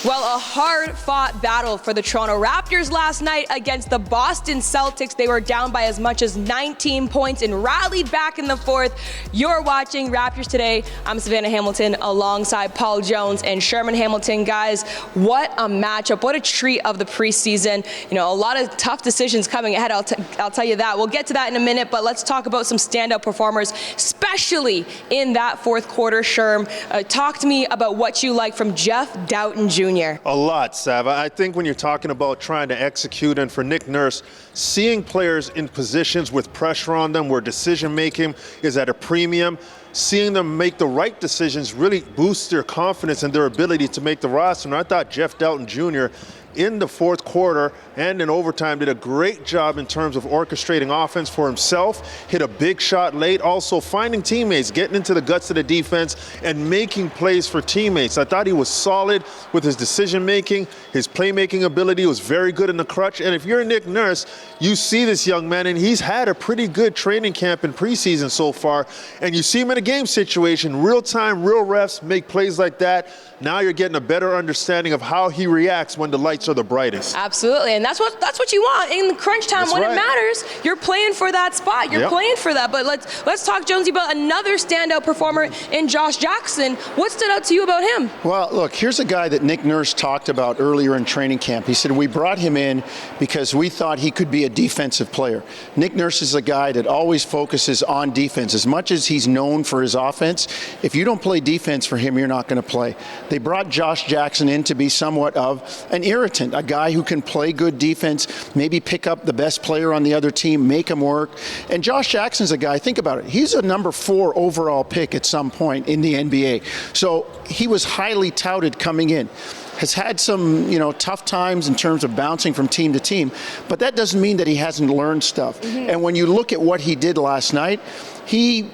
Well, a hard-fought battle for the Toronto Raptors last night against the Boston Celtics. They were down by as much as 19 points and rallied back in the fourth. You're watching Raptors Today. I'm Savannah Hamilton alongside Paul Jones and Sherman Hamilton. Guys, what a matchup. What a treat of the preseason. You know, a lot of tough decisions coming ahead. I'll tell you that. We'll get to that in a minute, but let's talk about some standout performers, especially in that fourth quarter. Sherm, talk to me about what you like from Jeff Doughton Jr. A lot, Sav. I think when you're talking about trying to execute, and for Nick Nurse, seeing players in positions with pressure on them where decision-making is at a premium, seeing them make the right decisions really boosts their confidence and their ability to make the roster. And I thought Jeff Doughton Jr. in the fourth quarter and in overtime did a great job in terms of orchestrating offense for himself, hit a big shot late, also finding teammates, getting into the guts of the defense and making plays for teammates. I thought he was solid with his decision-making, his playmaking ability was very good in the clutch. And if you're Nick Nurse, you see this young man, and he's had a pretty good training camp in preseason so far, and you see him in a game situation, real time, real refs, make plays like that. Now you're getting a better understanding of how he reacts when the lights are the brightest. Absolutely, and that's what you want in the crunch time. That's when right. It matters. You're playing for that spot. You're playing for that. But let's talk, Jonsey, about another standout performer in Josh Jackson. What stood out to you about him? Well, look, here's a guy that Nick Nurse talked about earlier in training camp. He said we brought him in because we thought he could be a defensive player. Nick Nurse is a guy that always focuses on defense. As much as he's known for his offense, if you don't play defense for him, you're not going to play. They brought Josh Jackson in to be somewhat of an irritant, a guy who can play good defense, maybe pick up the best player on the other team, make him work. And Josh Jackson's a guy, think about it, he's a number 4 overall pick at some point in the NBA. So he was highly touted coming in. Has had some, tough times in terms of bouncing from team to team, but that doesn't mean that he hasn't learned stuff. Mm-hmm. And when you look at what he did last night, he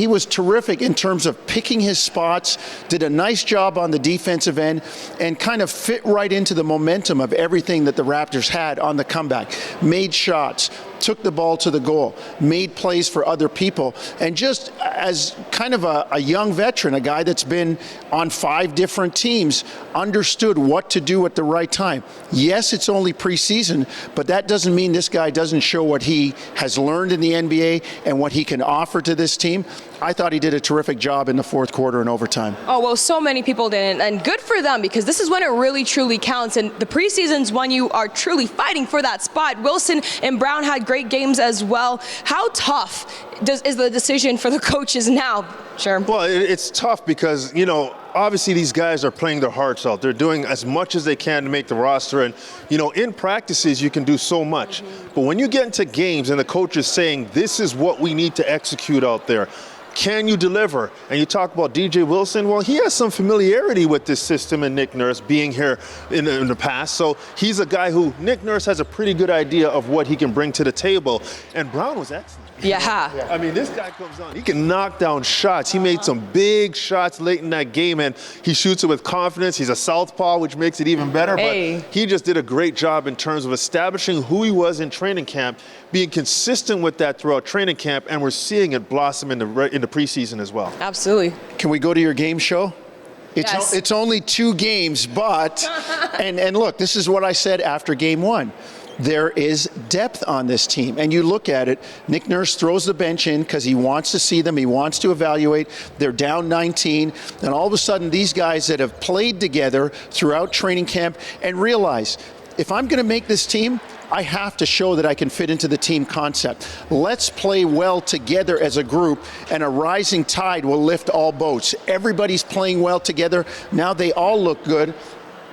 was terrific in terms of picking his spots, did a nice job on the defensive end, and kind of fit right into the momentum of everything that the Raptors had on the comeback. Made shots, took the ball to the goal, made plays for other people, and just as kind of a young veteran, a guy that's been on 5 different teams, understood what to do at the right time. Yes, it's only preseason, but that doesn't mean this guy doesn't show what he has learned in the NBA and what he can offer to this team. I thought he did a terrific job in the fourth quarter and overtime. Oh, well, so many people didn't, and good for them, because this is when it really, truly counts, and the preseason's when you are truly fighting for that spot. Wilson and Brown had great games as well. How tough is the decision for the coaches now, Sherm? Well, it's tough because, obviously these guys are playing their hearts out. They're doing as much as they can to make the roster. And, in practices, you can do so much. Mm-hmm. But when you get into games and the coach is saying, this is what we need to execute out there, can you deliver? And you talk about DJ Wilson. Well, he has some familiarity with this system and Nick Nurse being here in the past. So he's a guy who Nick Nurse has a pretty good idea of what he can bring to the table. And Brown was excellent. Yeah. I mean, this guy comes on. He can knock down shots. He made some big shots late in that game, and he shoots it with confidence. He's a southpaw, which makes it even better. Hey. But he just did a great job in terms of establishing who he was in training camp, being consistent with that throughout training camp, and we're seeing it blossom in the preseason as well. Absolutely. Can we go to your game show? Yes. It's only 2 games, but, and look, this is what I said after game 1. There is depth on this team. And you look at it, Nick Nurse throws the bench in because he wants to see them. He wants to evaluate. They're down 19. And all of a sudden, these guys that have played together throughout training camp and realize, if I'm going to make this team, I have to show that I can fit into the team concept. Let's play well together as a group, and a rising tide will lift all boats. Everybody's playing well together. Now they all look good.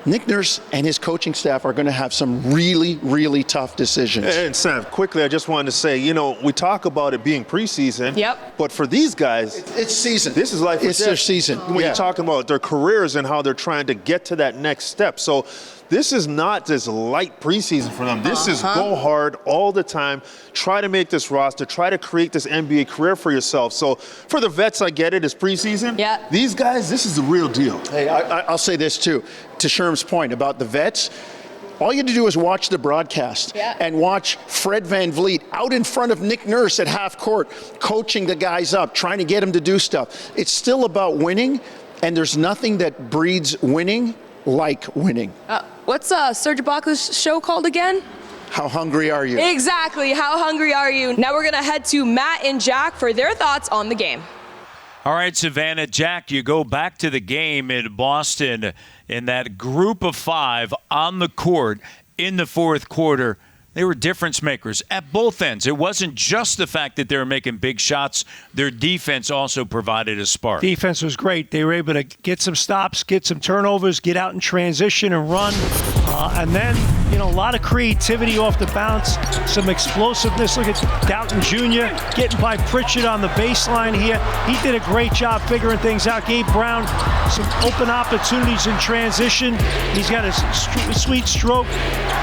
Nick Nurse and his coaching staff are going to have some really, really tough decisions. And Sam, quickly, I just wanted to say, we talk about it being preseason. Yep. But for these guys, it's season. This is life. It's their season. When you're talking about their careers and how they're trying to get to that next step. So this is not this light preseason for them. This is go hard all the time. Try to make this roster. Try to create this NBA career for yourself. So for the vets, I get it. It's preseason. Yeah. These guys, this is the real deal. Hey, I'll say this too. To Sherm's point about the vets, All you had to do is watch the broadcast and watch Fred VanVleet out in front of Nick Nurse at half court, coaching the guys up, trying to get them to do stuff. It's still about winning, and there's nothing that breeds winning like winning. What's Serge Ibaka's show called again? How hungry are you? Exactly. How hungry are you? Now we're going to head to Matt and Jack for their thoughts on the game. All right, Savannah, Jack, you go back to the game in Boston in that group of 5 on the court in the fourth quarter. They were difference makers at both ends. It wasn't just the fact that they were making big shots. Their defense also provided a spark. Defense was great. They were able to get some stops, get some turnovers, get out in transition and run. And then, a lot of creativity off the bounce, some explosiveness. Look at Doughton Jr. getting by Pritchard on the baseline here. He did a great job figuring things out. Gabe Brown, some open opportunities in transition. He's got a sweet stroke,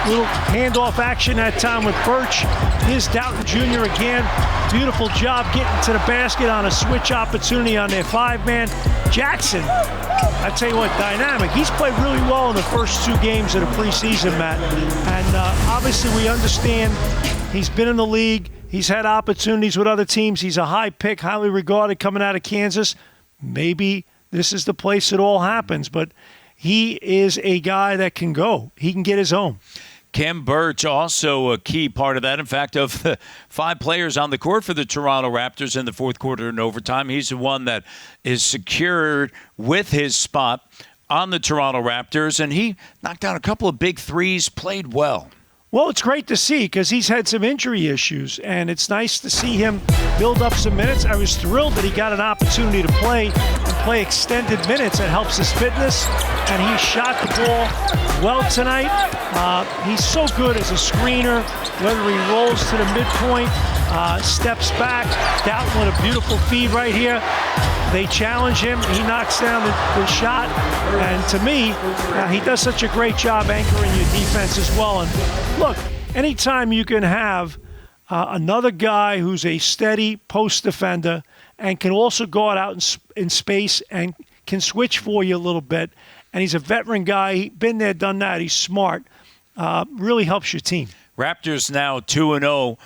little handoff action that time with Birch. Here's Doughton Jr. again. Beautiful job getting to the basket on a switch opportunity on their 5-man. Jackson, I tell you what, dynamic. He's played really well in the first 2 games of the preseason, Matt. And obviously we understand he's been in the league. He's had opportunities with other teams. He's a high pick, highly regarded coming out of Kansas. Maybe this is the place it all happens. But he is a guy that can go. He can get his own. Khem Birch also a key part of that. In fact, of the 5 players on the court for the Toronto Raptors in the fourth quarter and overtime, he's the one that is secured with his spot on the Toronto Raptors, and he knocked down a couple of big threes, played well. Well, it's great to see because he's had some injury issues, and it's nice to see him build up some minutes. I was thrilled that he got an opportunity to play extended minutes. That helps his fitness, and he shot the ball well tonight. He's so good as a screener, whether he rolls to the midpoint, steps back. Doughton with a beautiful feed right here. They challenge him. He knocks down the shot. And to me, he does such a great job anchoring your defense as well. And look, anytime you can have another guy who's a steady post defender and can also go out in space and can switch for you a little bit, and he's a veteran guy, he's been there, done that, he's smart, really helps your team. Raptors now 2-0.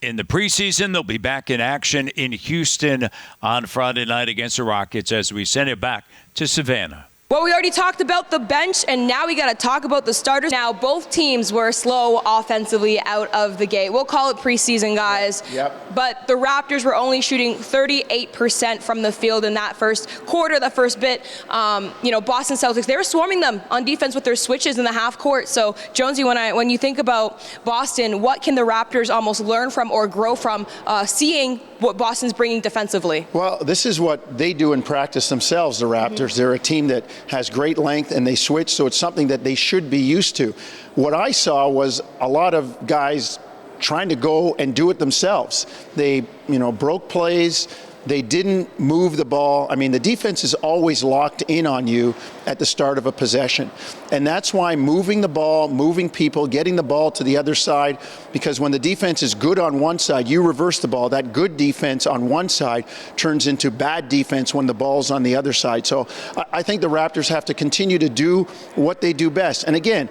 In the preseason, they'll be back in action in Houston on Friday night against the Rockets as we send it back to Savannah. Well, we already talked about the bench, and now we got to talk about the starters. Now, both teams were slow offensively out of the gate. We'll call it preseason, guys. Yep. But the Raptors were only shooting 38% from the field in that first quarter, the first bit. Boston Celtics, they were swarming them on defense with their switches in the half court. So, Jonsey, when you think about Boston, what can the Raptors almost learn from or grow from seeing what Boston's bringing defensively? Well, this is what they do in practice themselves, the Raptors. They're a team that has great length and they switch, so it's something that they should be used to. What I saw was a lot of guys trying to go and do it themselves. They, broke plays. They didn't move the ball. I mean, the defense is always locked in on you at the start of a possession. And that's why moving the ball, moving people, getting the ball to the other side, because when the defense is good on one side, you reverse the ball. That good defense on one side turns into bad defense when the ball's on the other side. So I think the Raptors have to continue to do what they do best. And again,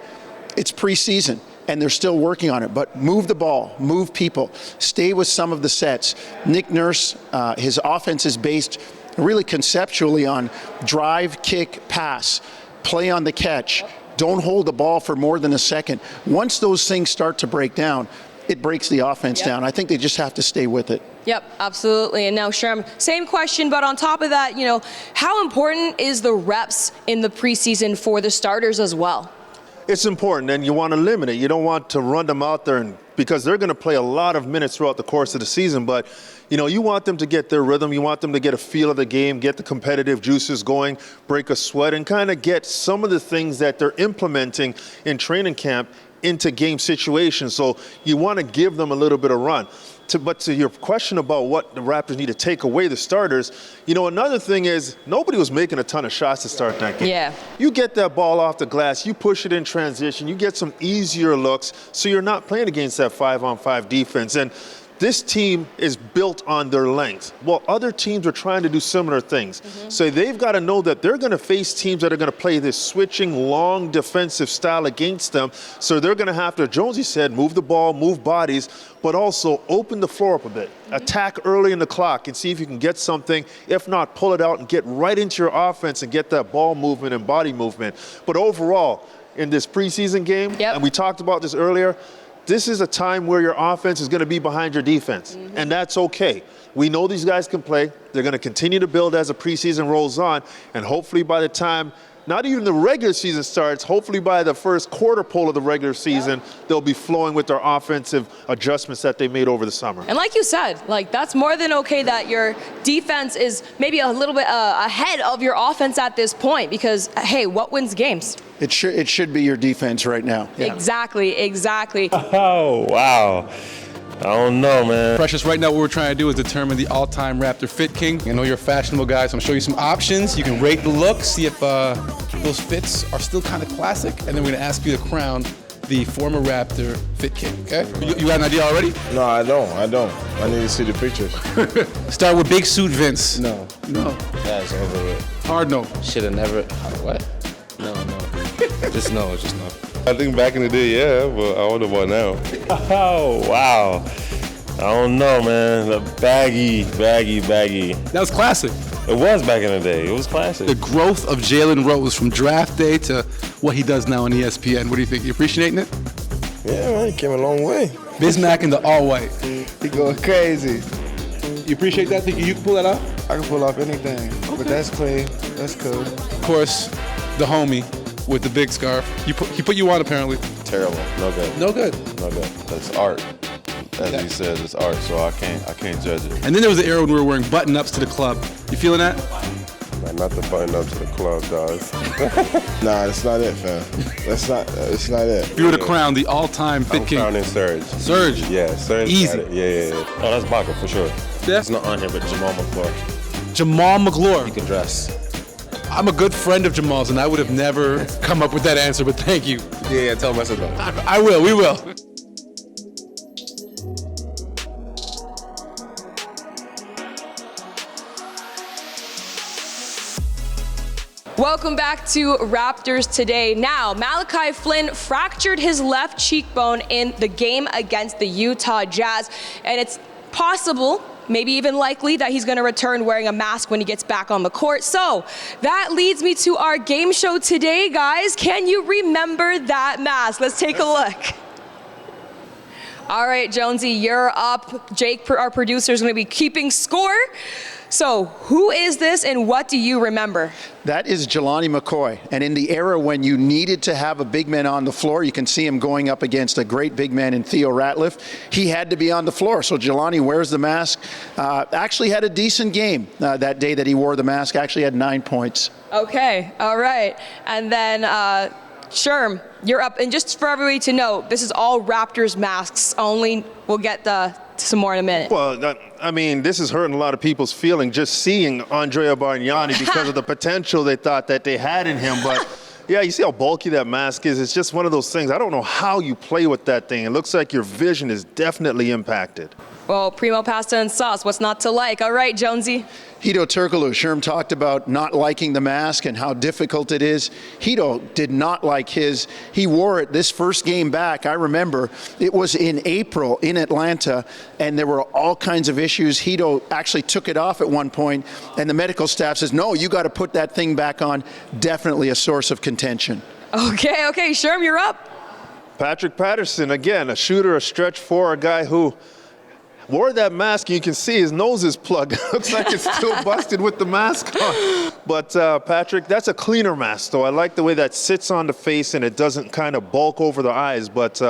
it's preseason, and they're still working on it. But move the ball, move people, stay with some of the sets. Nick Nurse, his offense is based really conceptually on drive, kick, pass, play on the catch. Don't hold the ball for more than a second. Once those things start to break down, it breaks the offense down. I think they just have to stay with it. Yep, absolutely. And now, Sherm, same question, but on top of that, how important is the reps in the preseason for the starters as well? It's important, and you want to limit it. You don't want to run them out there because they're going to play a lot of minutes throughout the course of the season. But, you want them to get their rhythm. You want them to get a feel of the game, get the competitive juices going, break a sweat, and kind of get some of the things that they're implementing in training camp into game situations. So you want to give them a little bit of run. But to your question about what the Raptors need to take away the starters, another thing is nobody was making a ton of shots to start that game. Yeah. You get that ball off the glass, you push it in transition, you get some easier looks, so you're not playing against that 5-on-5 defense. And this team is built on their length. Well, other teams are trying to do similar things. So they've got to know that they're going to face teams that are going to play this switching, long defensive style against them. So they're going to have to, Jonsey said, move the ball, move bodies, but also open the floor up a bit. Attack early in the clock and see if you can get something. If not, pull it out and get right into your offense and get that ball movement and body movement. But overall, in this preseason game, and we talked about this earlier, this is a time where your offense is going to be behind your defense, and that's okay. We know these guys can play. They're going to continue to build as the preseason rolls on, and hopefully by the time not even the regular season starts, hopefully by the first quarter pole of the regular season, they'll be flowing with their offensive adjustments that they made over the summer. And like you said, like that's more than okay that your defense is maybe a little bit ahead of your offense at this point because, hey, what wins games? It should be your defense right now. Yeah. Exactly. Oh, wow. I don't know, man. Precious, right now what we're trying to do is determine the all-time Raptor Fit King. I know you're a fashionable guy, so I'm going to show you some options. You can rate the look, see if those fits are still kind of classic, and then we're going to ask you to crown the former Raptor Fit King, okay? You got an idea already? No, I don't. I need to see the pictures. Start with Big Suit Vince. No. That's over with. Hard no. Should have never, what? No. Just no. I think back in the day, yeah, but I don't know about now. Oh, wow. I don't know, man. The baggy. That was classic. It was back in the day. It was classic. The growth of Jalen Rose from draft day to what he does now on ESPN. What do you think? You appreciating it? Yeah, man, he came a long way. Bismack in the all-white. He going crazy. You appreciate that? Think you can pull that off? I can pull off anything, but that's clean. That's cool. Of course, the homie with the big scarf. He put you on, apparently. Terrible. No good. No good. That's art. As he says, it's art, so I can't judge it. And then there was the era when we were wearing button-ups to the club. You feeling that? Man, not the button up to the club, dog. Nah, that's not it, fam. It's not it. If you were to crown the all-time Fit King. I'm crowning Surge. Surge? Yeah, Surge. Easy. Got it. Yeah. Oh, that's Baca for sure. Yeah? It's not on here, but Jamal McClure. Jamal McClure. He can dress. I'm a good friend of Jamal's, and I would have never come up with that answer, but thank you. Yeah, tell him I said that. I will, we will. Welcome back to Raptors Today. Now, Malachi Flynn fractured his left cheekbone in the game against the Utah Jazz, and it's possible, maybe even likely, that he's going to return wearing a mask when he gets back on the court. So that leads me to our game show today, guys. Can you remember that mask? Let's take a look. All right, Jonsey, you're up. Jake, our producer, is going to be keeping score. So who is this and what do you remember? That is Jelani McCoy. And in the era when you needed to have a big man on the floor, you can see him going up against a great big man in Theo Ratliff. He had to be on the floor. So Jelani wears the mask. Actually had a decent game that day that he wore the mask. Actually had 9 points. Okay, all right. And then Sherm, you're up. And just for everybody to know, this is all Raptors masks only. We'll get some more in a minute. Well, I mean, this is hurting a lot of people's feeling just seeing Andrea Bargnani because of the potential they thought that they had in him. But yeah, you see how bulky that mask is. It's just one of those things. I don't know how you play with that thing. It looks like your vision is definitely impacted. Well, primo pasta and sauce, what's not to like? All right, Jonsey. Hedo Turkoglu, Sherm talked about not liking the mask and how difficult it is. Hedo did not like his. He wore it this first game back. I remember it was in April in Atlanta, and there were all kinds of issues. Hedo actually took it off at one point, and the medical staff says, no, you got to put that thing back on. Definitely a source of contention. Okay, Sherm, you're up. Patrick Patterson, again, a shooter, a stretch four, a guy who wore that mask, and you can see his nose is plugged. Looks like it's still busted with the mask on. But Patrick, that's a cleaner mask, though. I like the way that sits on the face and it doesn't kind of bulk over the eyes. But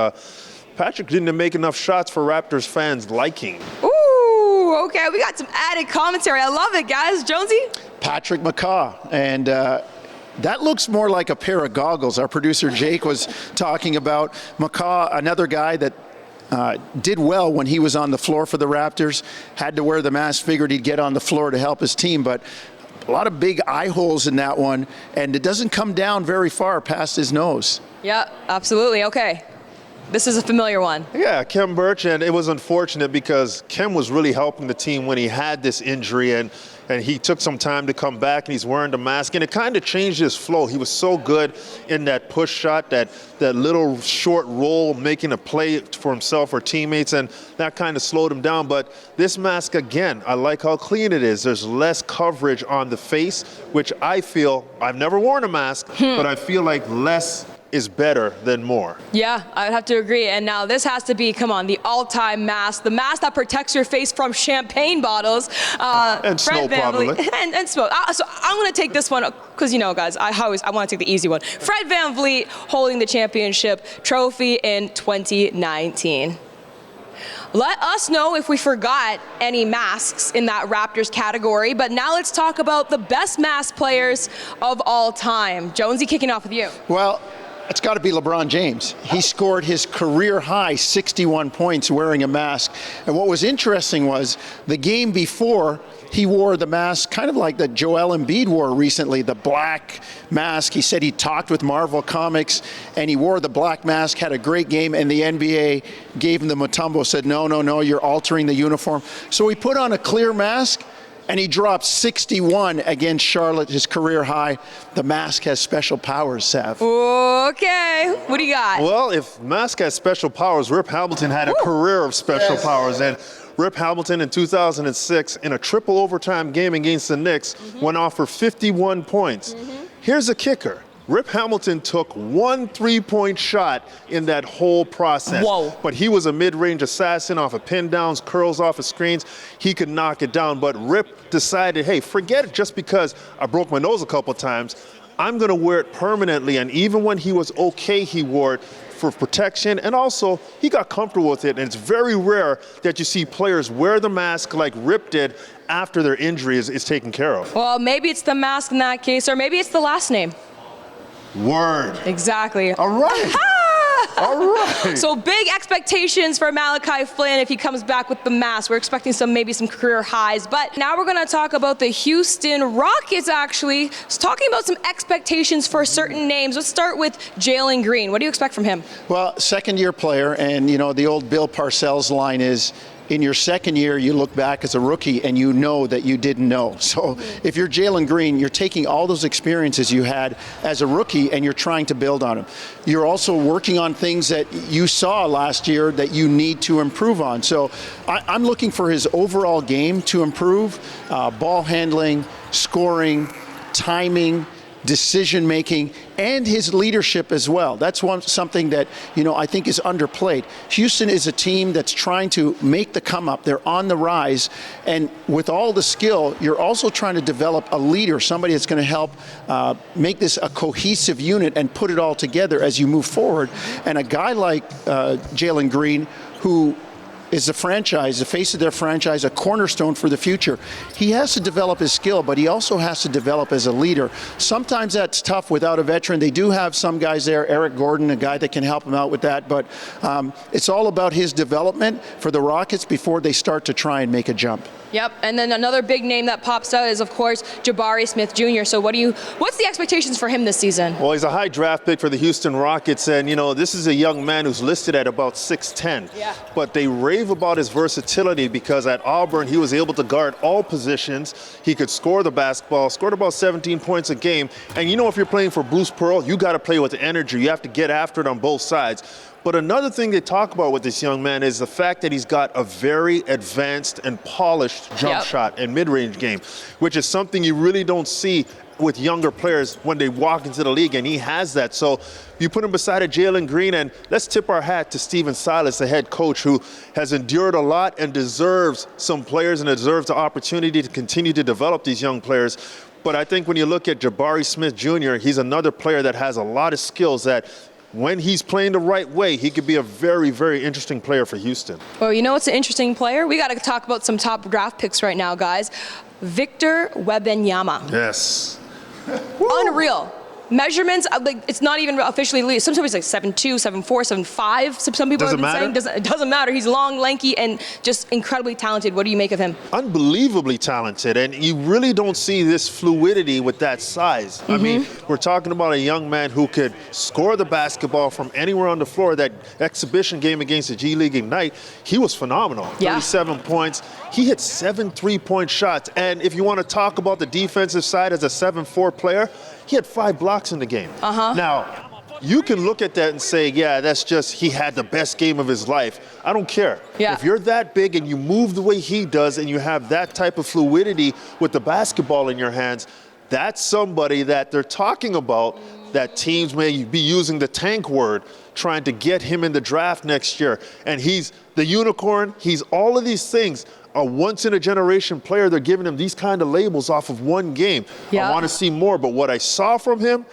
Patrick didn't make enough shots for Raptors fans' liking. Ooh, okay, we got some added commentary. I love it, guys. Jonsey? Patrick McCaw, and that looks more like a pair of goggles. Our producer Jake was talking about McCaw, another guy that did well when he was on the floor for the Raptors, had to wear the mask, figured he'd get on the floor to help his team, but a lot of big eye holes in that one, and it doesn't come down very far past his nose. Yeah, absolutely. Okay. This is a familiar one. Yeah, Kem Birch, and it was unfortunate because Kem was really helping the team when he had this injury, and he took some time to come back, and he's wearing the mask, and it kind of changed his flow. He was so good in that push shot, that little short roll, making a play for himself or teammates, and that kind of slowed him down. But this mask, again, I like how clean it is. There's less coverage on the face, which I feel, I've never worn a mask, but I feel like less is better than more. Yeah, I would have to agree. And now this has to be, come on, the all-time mask, the mask that protects your face from champagne bottles. And snow, probably. And smoke. So I'm going to take this one, because, you know, guys, I want to take the easy one. Fred VanVleet holding the championship trophy in 2019. Let us know if we forgot any masks in that Raptors category, but now let's talk about the best mask players of all time. Jonsey, kicking off with you. Well, it's got to be LeBron James. He scored his career high 61 points wearing a mask. And what was interesting was the game before, he wore the mask kind of like that Joel Embiid wore recently, the black mask. He said he talked with Marvel Comics and he wore the black mask, had a great game, and the NBA gave him the Mutombo, said, no, you're altering the uniform. So he put on a clear mask, and he dropped 61 against Charlotte, his career high. The mask has special powers, Sav. Okay, what do you got? Well, if mask has special powers, Rip Hamilton had a career of special powers. And Rip Hamilton in 2006, in a triple overtime game against the Knicks, went off for 51 points. Here's a kicker. Rip Hamilton took one three-point shot in that whole process. Whoa. But he was a mid-range assassin off of pin downs, curls off of screens. He could knock it down. But Rip decided, hey, forget it, just because I broke my nose a couple times, I'm going to wear it permanently. And even when he was okay, he wore it for protection. And also, he got comfortable with it. And it's very rare that you see players wear the mask like Rip did after their injury is taken care of. Well, maybe it's the mask in that case, or maybe it's the last name. Word. Exactly. All right. All right. So big expectations for Malachi Flynn if he comes back with the mask. We're expecting maybe some career highs. But now we're going to talk about the Houston Rockets, actually. Talking about some expectations for certain names. Let's start with Jalen Green. What do you expect from him? Well, second-year player, and, you know, the old Bill Parcells line is, in your second year, you look back as a rookie and you know that you didn't know. So if you're Jalen Green, you're taking all those experiences you had as a rookie and you're trying to build on them. You're also working on things that you saw last year that you need to improve on. So I'm looking for his overall game to improve, ball handling, scoring, timing, decision-making, and his leadership as well. That's something that, you know, I think is underplayed. Houston is a team that's trying to make the come up. They're on the rise. And with all the skill, you're also trying to develop a leader, somebody that's going to help make this a cohesive unit and put it all together as you move forward. And a guy like Jalen Green, who is the franchise, the face of their franchise, a cornerstone for the future. He has to develop his skill, but he also has to develop as a leader. Sometimes that's tough without a veteran. They do have some guys there, Eric Gordon, a guy that can help him out with that, but it's all about his development for the Rockets before they start to try and make a jump. Yep, and then another big name that pops out is, of course, Jabari Smith Jr. So what's the expectations for him this season? Well, he's a high draft pick for the Houston Rockets, and, you know, this is a young man who's listed at about 6'10". Yeah. But they rave about his versatility because at Auburn, he was able to guard all positions. He could score the basketball, scored about 17 points a game. And, you know, if you're playing for Bruce Pearl, you got to play with the energy. You have to get after it on both sides. But another thing they talk about with this young man is the fact that he's got a very advanced and polished jump shot and mid-range game, which is something you really don't see with younger players when they walk into the league, and he has that. So you put him beside a Jalen Green, and let's tip our hat to Stephen Silas, the head coach, who has endured a lot and deserves some players and deserves the opportunity to continue to develop these young players. But I think when you look at Jabari Smith Jr., he's another player that has a lot of skills that when he's playing the right way, he could be a very, very interesting player for Houston. Well, you know what's an interesting player? We got to talk about some top draft picks right now, guys. Victor Wembanyama. Yes. Unreal. measurements, like it's not even officially released. Sometimes it's like 7'2", 7'4", 7'5". Some people have been saying it doesn't matter. He's long, lanky, and just incredibly talented. What do you make of him? Unbelievably talented, and you really don't see this fluidity with that size. I mean, we're talking about a young man who could score the basketball from anywhere on the floor. That exhibition game against the G League Ignite, he was phenomenal. Yeah. 37 points. He hit 7 3-point shots. And if you want to talk about the defensive side as a 7'4" player, he had 5 blocks in the game. Now, you can look at that and say, yeah, that's just he had the best game of his life. I don't care. Yeah. If you're that big and you move the way he does and you have that type of fluidity with the basketball in your hands, that's somebody that they're talking about that teams may be using the tank word, trying to get him in the draft next year. And he's the unicorn. He's all of these things. A once-in-a-generation player, they're giving him these kind of labels off of one game. Yeah. I want to see more, but what I saw from him,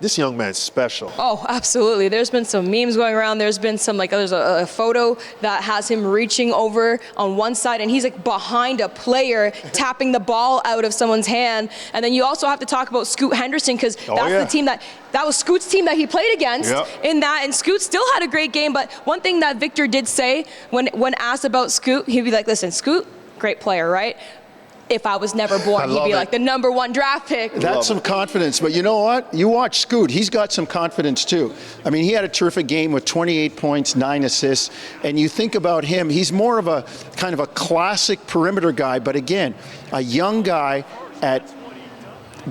this young man's special. Oh, absolutely. There's been some memes going around. There's been some, like, there's a photo that has him reaching over on one side, and he's, like, behind a player tapping the ball out of someone's hand. And then you also have to talk about Scoot Henderson, because that's the team that was Scoot's team that he played against in that, and Scoot still had a great game. But one thing that Victor did say when asked about Scoot, he'd be like, listen, Scoot, great player, right? If I was never born, he'd be like the #1 draft pick. That's some confidence. But you know what? You watch Scoot. He's got some confidence, too. I mean, he had a terrific game with 28 points, 9 assists. And you think about him, he's more of a kind of a classic perimeter guy. But again, a young guy at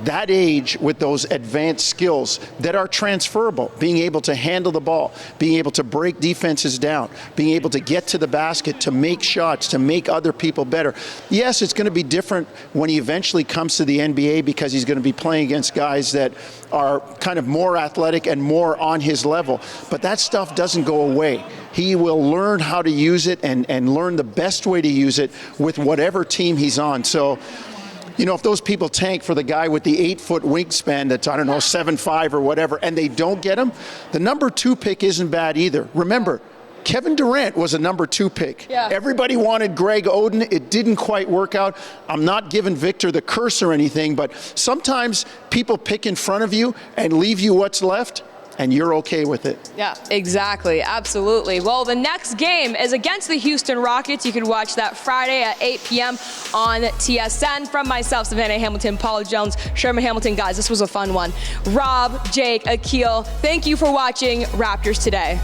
that age with those advanced skills that are transferable, being able to handle the ball, being able to break defenses down, being able to get to the basket, to make shots, to make other people better. Yes, it's going to be different when he eventually comes to the NBA because he's going to be playing against guys that are kind of more athletic and more on his level. But that stuff doesn't go away. He will learn how to use it and learn the best way to use it with whatever team he's on. So, you know, if those people tank for the guy with the 8-foot wingspan that's, I don't know, 7'5" or whatever, and they don't get him, the #2 pick isn't bad either. Remember, Kevin Durant was a #2 pick. Yeah. Everybody wanted Greg Oden. It didn't quite work out. I'm not giving Victor the curse or anything, but sometimes people pick in front of you and leave you what's left, and you're okay with it. Yeah, exactly. Absolutely. Well, the next game is against the Houston Rockets. You can watch that Friday at 8 p.m. on TSN. From myself, Savannah Hamilton, Paul Jones, Sherman Hamilton. Guys, this was a fun one. Rob, Jake, Akil, thank you for watching Raptors Today.